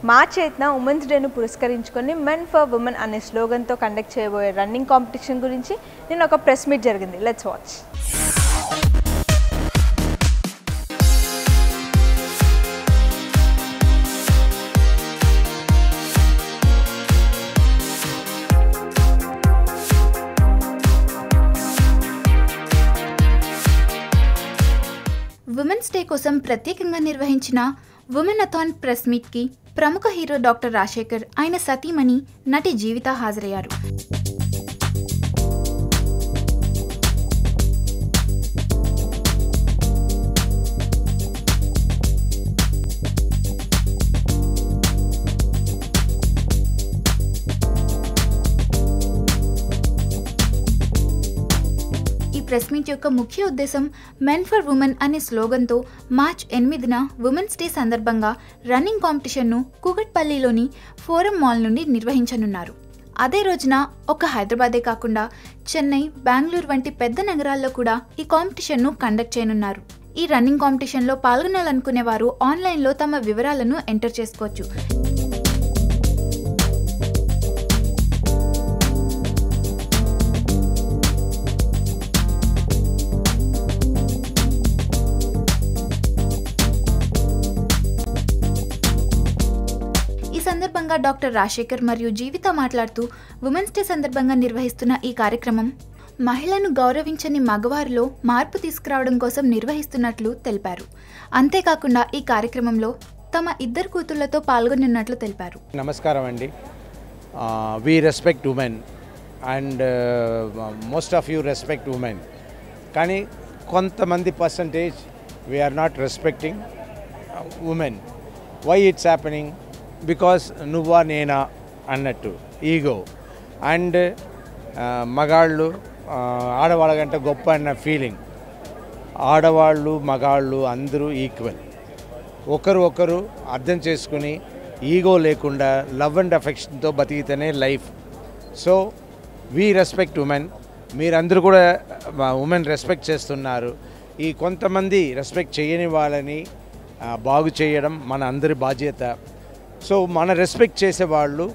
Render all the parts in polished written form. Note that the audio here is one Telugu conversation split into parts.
మార్చి 8న ఉమెన్స్ డేను పురస్కరించుకొని మెన్ ఫర్ ఉమెన్ అనే స్లోగన్తో కండక్ట్ చేయబోయే రన్నింగ్ కాంపిటీషన్ గురించి నేను ఒక ప్రెస్ మీట్ జరిగింది. Let's watch. ఉమెన్స్ డే కోసం ప్రత్యేకంగా నిర్వహించిన ఉమెనథాన్ ప్రెస్ మీట్కి ప్రముఖ హీరో డాక్టర్ రాజశేఖర్, ఆయన సతీమణి నటి జీవిత హాజరయ్యారు. ప్రెస్ మీట్ యొక్క ముఖ్య ఉద్దేశం మెన్ ఫర్ ఉమెన్ అనే స్లోగన్తో మార్చ్ 8న ఉమెన్స్ డే సందర్భంగా రన్నింగ్ కాంపిటీషన్ను కూకట్పల్లిలోని ఫోరం మాల్ నుండి నిర్వహించనున్నారు. అదే రోజున ఒక హైదరాబాదే కాకుండా చెన్నై, బెంగళూరు వంటి పెద్ద నగరాల్లో కూడా ఈ కాంపిటీషన్ను కండక్ట్ చేయనున్నారు. ఈ రన్నింగ్ కాంపిటీషన్లో పాల్గొనాలనుకునే వారు ఆన్లైన్లో తమ వివరాలను ఎంటర్ చేసుకోవచ్చు. సందర్భంగా డాక్టర్ రాజశేఖర్ మరియు జీవిత మాట్లాడుతూ ఉమెన్స్ డే సందర్భంగా నిర్వహిస్తున్న ఈ కార్యక్రమం మహిళను గౌరవించని మగవారిలో మార్పు తీసుకురావడం కోసం నిర్వహిస్తున్నట్లు తెలిపారు. అంతేకాకుండా ఈ కార్యక్రమంలో తమ ఇద్దరు కూతుళ్లతో పాల్గొనున్నట్లు తెలిపారు. నమస్కారం అండి. We respect women and most of you respect women. కానీ కొంతమంది percentage we are not respecting women. Why it's happening? Because నువ్వా నేనా అన్నట్టు ఈగో అండ్ మగాళ్ళు ఆడవాళ్ళకంటే గొప్ప అన్న ఫీలింగ్. ఆడవాళ్ళు మగాళ్ళు అందరూ ఈక్వల్. ఒకరు అర్థం చేసుకుని ఈగో లేకుండా లవ్ అండ్ అఫెక్షన్తో బతికితేనే life. So we respect women. మీరందరూ కూడా ఉమెన్ రెస్పెక్ట్ చేస్తున్నారు. ఈ కొంతమంది రెస్పెక్ట్ చేయని వాళ్ళని బాగు చేయడం మన అందరి బాధ్యత. సో మన రెస్పెక్ట్ చేసేవాళ్ళు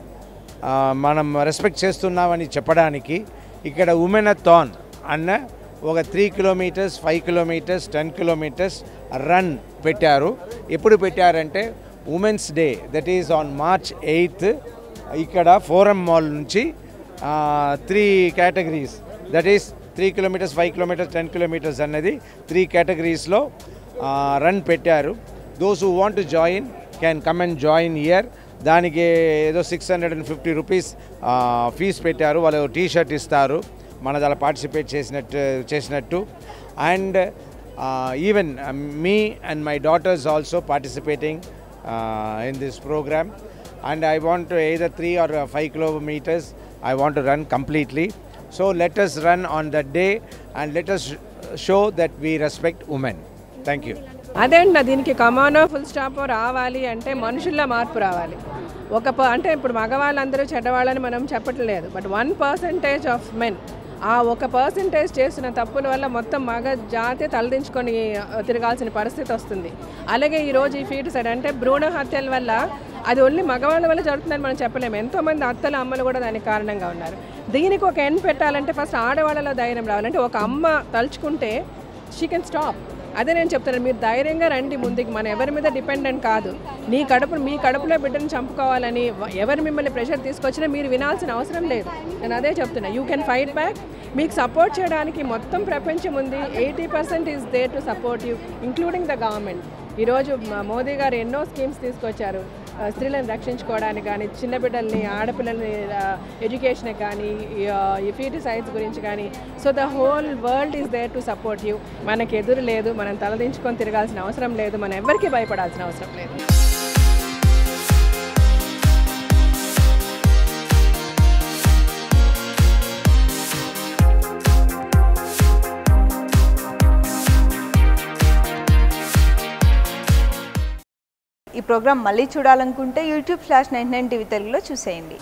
మనం రెస్పెక్ట్ చేస్తున్నామని చెప్పడానికి ఇక్కడ ఉమెనథాన్ అన్న ఒక 3 కిలోమీటర్స్, 5 కిలోమీటర్స్, 10 కిలోమీటర్స్ రన్ పెట్టారు. ఎప్పుడు పెట్టారంటే women's day, that is on March 8th ఇక్కడ ఫోరం మాల్ నుంచి 3 categories, that is 3 kilometres, 5 kilometres, 10 kilometres అన్నది 3 కేటగిరీస్లో రన్ పెట్టారు. Those who want to join can come and join here. దానికి ఏదో 650 రూపీస్ ఫీజ్ పెట్టారు. వాళ్ళు టీ షర్ట్ ఇస్తారు మన దాని పార్టిసిపేట్ చేసినట్టు. And even me and my daughters also participating in this programme. And I want either 3 or 5 kilometers I want to run completely. So let us run on that day and let us show that we respect women. Thank you. అదేంటి దీనికి కమానో ఫుల్ స్టాప్ రావాలి అంటే మనుషుల్లో మార్పు రావాలి. అంటే ఇప్పుడు మగవాళ్ళందరూ చెడ్డవాళ్ళని మనం చెప్పట్లేదు, బట్ 1% ఆఫ్ మెన్ ఆ 1% చేసిన తప్పుల వల్ల మొత్తం మగ జాతి తలదించుకొని తిరగాల్సిన పరిస్థితి వస్తుంది. అలాగే ఈరోజు ఈ ఫీటిసైడ్ అంటే భ్రూణ హత్యల వల్ల అది ఓన్లీ మగవాళ్ళ వల్ల జరుగుతుందని మనం చెప్పలేము. ఎంతోమంది అత్తలు, అమ్మలు కూడా దానికి కారణంగా ఉన్నారు. దీనికి ఒక ఎండ్ పెట్టాలంటే ఫస్ట్ ఆడవాళ్ళలో ధైర్యం రావాలంటే ఒక అమ్మ తలుచుకుంటే షీ కెన్ స్టాప్. అదే నేను చెప్తాను, మీరు ధైర్యంగా రండి ముందుకి. మనం ఎవరి మీద డిపెండెంట్ కాదు. మీ కడుపులో బిడ్డను చంపుకోవాలని ఎవరు మిమ్మల్ని ప్రెషర్ తీసుకొచ్చినా మీరు వినాల్సిన అవసరం లేదు. నేను అదే చెప్తున్నా, యూ కెన్ ఫైట్ బ్యాక్. మీకు సపోర్ట్ చేయడానికి మొత్తం ప్రపంచం ఉంది. 80% is there to support you, including the government. ఈరోజు మోదీ గారు ఎన్నో స్కీమ్స్ తీసుకొచ్చారు స్త్రీలను రక్షించుకోవడానికి కానీ, చిన్న బిడ్డల్ని, ఆడపిల్లల్ని ఎడ్యుకేషన్కి కానీ, ఈ ఫీటిసైడ్స్ గురించి కానీ. So the whole world is there to support you. మనకి ఎదురు లేదు, మనం తలదించుకొని తిరగాల్సిన అవసరం లేదు, మనం ఎవరికి భయపడాల్సిన అవసరం లేదు. ఈ ప్రోగ్రాం మళ్ళీ చూడాలనుకుంటే YouTube/99 టీవీ తెలుగులో చూసేయండి.